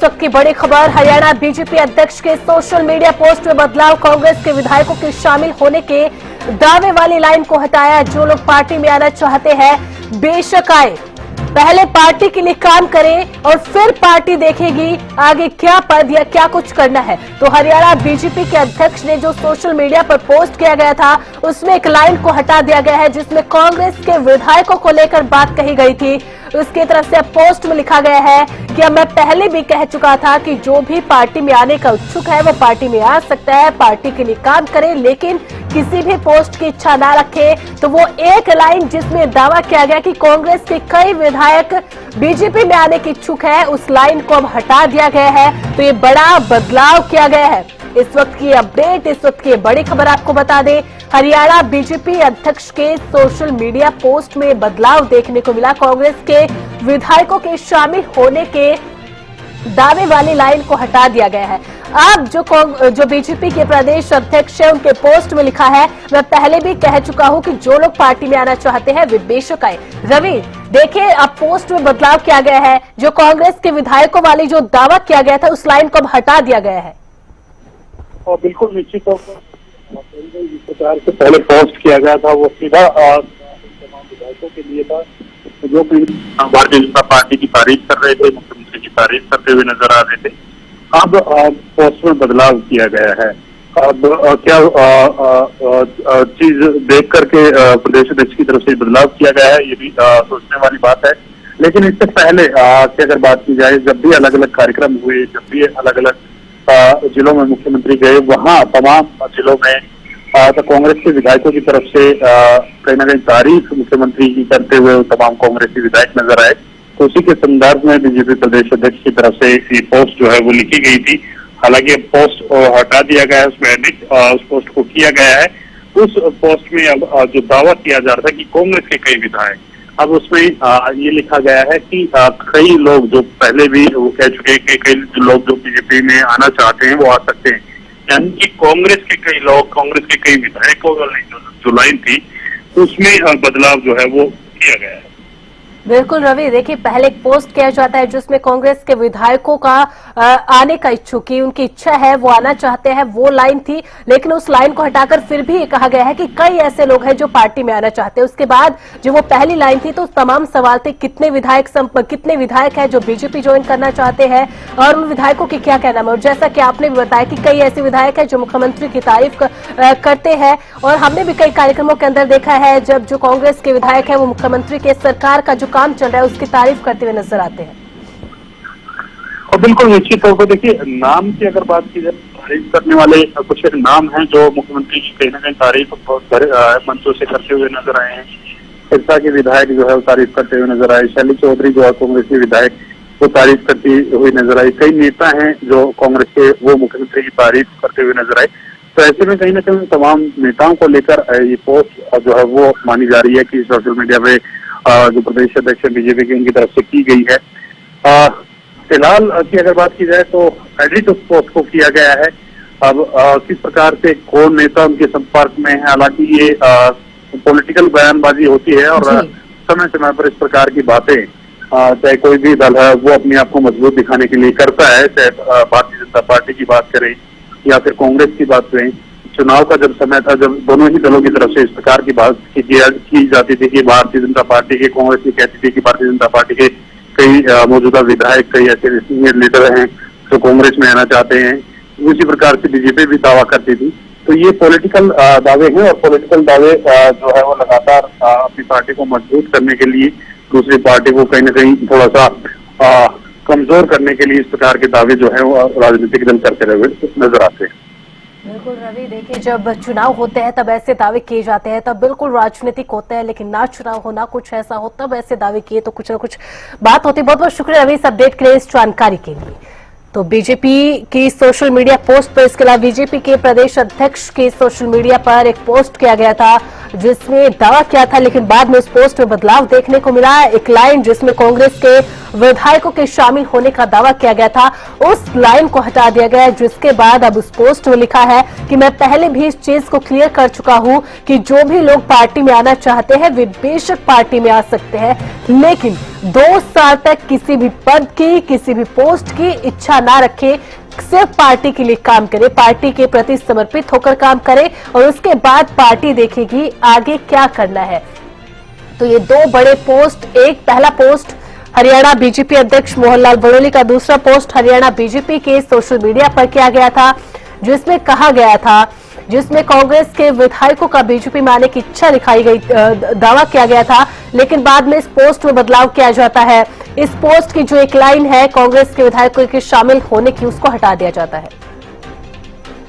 तक की बड़ी खबर। हरियाणा बीजेपी अध्यक्ष के सोशल मीडिया पोस्ट में बदलाव, कांग्रेस के विधायकों के शामिल होने के दावे वाली लाइन को हटाया। जो लोग पार्टी में आना चाहते हैं बेशक आए, पहले पार्टी के लिए काम करें और फिर पार्टी देखेगी आगे क्या पद या क्या कुछ करना है। तो हरियाणा बीजेपी के अध्यक्ष ने जो सोशल मीडिया पर पोस्ट किया गया था उसमें एक लाइन को हटा दिया गया है जिसमें कांग्रेस के विधायकों को लेकर बात कही गई थी। उसकी तरफ से पोस्ट में लिखा गया है कि मैं पहले भी कह चुका था कि जो भी पार्टी में आने का उत्सुक है वो पार्टी में आ सकता है, पार्टी के लिए काम करे, लेकिन किसी भी पोस्ट की इच्छा ना रखे। तो वो एक लाइन जिसमें दावा किया गया कि कांग्रेस के कई विधायक बीजेपी में आने के इच्छुक है, उस लाइन को अब हटा दिया गया है। तो ये बड़ा बदलाव किया गया है। इस वक्त की अपडेट, इस वक्त की बड़ी खबर आपको बता दें, हरियाणा बीजेपी अध्यक्ष के सोशल मीडिया पोस्ट में बदलाव देखने को मिला। कांग्रेस के विधायकों के शामिल होने के दावे वाली लाइन को हटा दिया गया है। अब जो बीजेपी के प्रदेश अध्यक्ष है उनके पोस्ट में लिखा है, मैं पहले भी कह चुका हूं कि जो लोग पार्टी में आना चाहते हैं वे बेशक आए। रवि देखिए, अब पोस्ट में बदलाव किया गया है। जो कांग्रेस के विधायकों वाली जो दावा किया गया था उस लाइन को अब हटा दिया गया है। और बिल्कुल निश्चित तौर पर जिस प्रकार से पहले पोस्ट किया गया था वो सीधा तमाम विधायकों के लिए था जो भारतीय जनता पार्टी की तारीफ कर रहे थे, मुख्यमंत्री की तारीफ करते हुए नजर आ रहे थे। अब पोस्ट में बदलाव किया गया है। अब क्या चीज देख करके प्रदेश अध्यक्ष की तरफ से बदलाव किया गया है, ये भी सोचने वाली बात है। लेकिन इससे पहले की अगर बात की जाए, जब भी अलग अलग कार्यक्रम हुए, जब भी अलग अलग जिलों में मुख्यमंत्री गए, वहां तमाम जिलों में तो कांग्रेस के विधायकों की तरफ से कहीं ना कहीं तारीफ मुख्यमंत्री की करते हुए तमाम कांग्रेसी विधायक नजर आए। तो उसी के संदर्भ में बीजेपी प्रदेश अध्यक्ष की तरफ से ये पोस्ट जो है वो लिखी गई थी। हालांकि पोस्ट हटा दिया गया है, उसमें एडिट उस पोस्ट को किया गया है। उस पोस्ट में अब जो दावा किया जा रहा था कि कांग्रेस के कई विधायक, अब उसमें ये लिखा गया है कि कई लोग जो पहले भी वो कह चुके हैं कि कई लोग जो बीजेपी में आना चाहते हैं वो आ सकते हैं, यानी कि कांग्रेस के कई लोग, कांग्रेस के कई विधायकों वाली जो लाइन थी उसमें बदलाव जो है वो किया गया है। बिल्कुल रवि, देखिए पहले एक पोस्ट किया जाता है जिसमें कांग्रेस के विधायकों का आने का इच्छुक की उनकी इच्छा है, वो आना चाहते हैं, वो लाइन थी। लेकिन उस लाइन को हटाकर फिर भी ये कहा गया है कि कई ऐसे लोग हैं जो पार्टी में आना चाहते हैं। उसके बाद जो वो पहली लाइन थी तो तमाम सवाल थे कितने विधायक हैं जो बीजेपी ज्वाइन करना चाहते हैं और उन विधायकों की क्या कहना है। और जैसा कि आपने भी बताया कि कई ऐसे विधायक है जो मुख्यमंत्री की तारीफ करते हैं, और हमने भी कई कार्यक्रमों के अंदर देखा है जब जो कांग्रेस के विधायक है वो मुख्यमंत्री के सरकार का जो काम चल रहा है उसकी तारीफ करते हुए नजर आते हैं। और बिल्कुल निश्चित तौर पर देखिए, नाम की अगर बात की जाए, तारीफ करने वाले कुछ नाम हैं जो मुख्यमंत्री की कहीं ना कहीं तारीफ मंचों से करते हुए नजर आए हैं। सिरसा के विधायक जो है वो तारीफ करते हुए नजर आए, शैली चौधरी जो है कांग्रेस के विधायक वो तारीफ करती हुई नजर आई। कई नेता हैं जो कांग्रेस के वो मुख्यमंत्री की तारीफ करते हुए नजर आए। तो ऐसे में कहीं ना कहीं तमाम नेताओं को लेकर ये पोस्ट जो है वो मानी जा रही है कि सोशल मीडिया पे जो प्रदेश अध्यक्ष बीजेपी की उनकी तरफ से की गई है। फिलहाल की अगर बात की जाए तो एडिट उस पोस्ट को किया गया है। अब किस प्रकार से कौन नेता उनके संपर्क में है, हालांकि ये पॉलिटिकल बयानबाजी होती है और समय समय पर इस प्रकार की बातें चाहे कोई भी दल है वो अपने आप को मजबूत दिखाने के लिए करता है, चाहे भारतीय जनता पार्टी की बात करें या फिर कांग्रेस की बात करें। चुनाव का जब समय था, जब दोनों ही दलों की तरफ से इस प्रकार की बात की जाती थी कि भारतीय जनता पार्टी के, कांग्रेस की कहती थी कि भारतीय जनता पार्टी के कई मौजूदा विधायक, कई ऐसे सीनियर लीडर हैं जो कांग्रेस में आना चाहते हैं, उसी प्रकार से बीजेपी भी दावा करती थी। तो ये पॉलिटिकल दावे हैं और पॉलिटिकल दावे जो है वो लगातार अपनी पार्टी को मजबूत करने के लिए, दूसरी पार्टी को कहीं ना कहीं थोड़ा सा कमजोर करने के लिए इस प्रकार के दावे जो है वो राजनीतिक दल करते हुए नजर आते हैं। बिल्कुल रवि, देखिए जब चुनाव होते हैं तब ऐसे दावे किए जाते हैं, तब बिल्कुल राजनीतिक होते हैं, लेकिन ना चुनाव हो ना कुछ ऐसा हो तब ऐसे दावे किए तो कुछ ना कुछ बात होती है। बहुत बहुत शुक्रिया रवि इस अपडेट के लिए, इस जानकारी के लिए। तो बीजेपी की सोशल मीडिया पोस्ट पर, इसके अलावा बीजेपी के प्रदेश अध्यक्ष के सोशल मीडिया पर एक पोस्ट किया गया था जिसमें दावा किया था, लेकिन बाद में उस पोस्ट में बदलाव देखने को मिला। एक लाइन जिसमें कांग्रेस के विधायकों के शामिल होने का दावा किया गया था, उस लाइन को हटा दिया गया, जिसके बाद अब उस पोस्ट में लिखा है कि मैं पहले भी इस चीज को क्लियर कर चुका हूं कि जो भी लोग पार्टी में आना चाहते हैं वे बेशक पार्टी में आ सकते हैं, लेकिन 2 साल तक किसी भी पद की, किसी भी पोस्ट की इच्छा ना रखे, सिर्फ पार्टी के लिए काम करे, पार्टी के प्रति समर्पित होकर काम करे और उसके बाद पार्टी देखेगी आगे क्या करना है। तो ये 2 बड़े पोस्ट, एक पहला पोस्ट हरियाणा बीजेपी अध्यक्ष मोहनलाल बड़ोली का, दूसरा पोस्ट हरियाणा बीजेपी के सोशल मीडिया पर किया गया था, जिसमें कहा गया था, जिसमें कांग्रेस के विधायकों का बीजेपी में आने की इच्छा दिखाई गई, दावा किया गया था, लेकिन बाद में इस पोस्ट में बदलाव किया जाता है। इस पोस्ट की जो एक लाइन है कांग्रेस के विधायकों के शामिल होने की, उसको हटा दिया जाता है।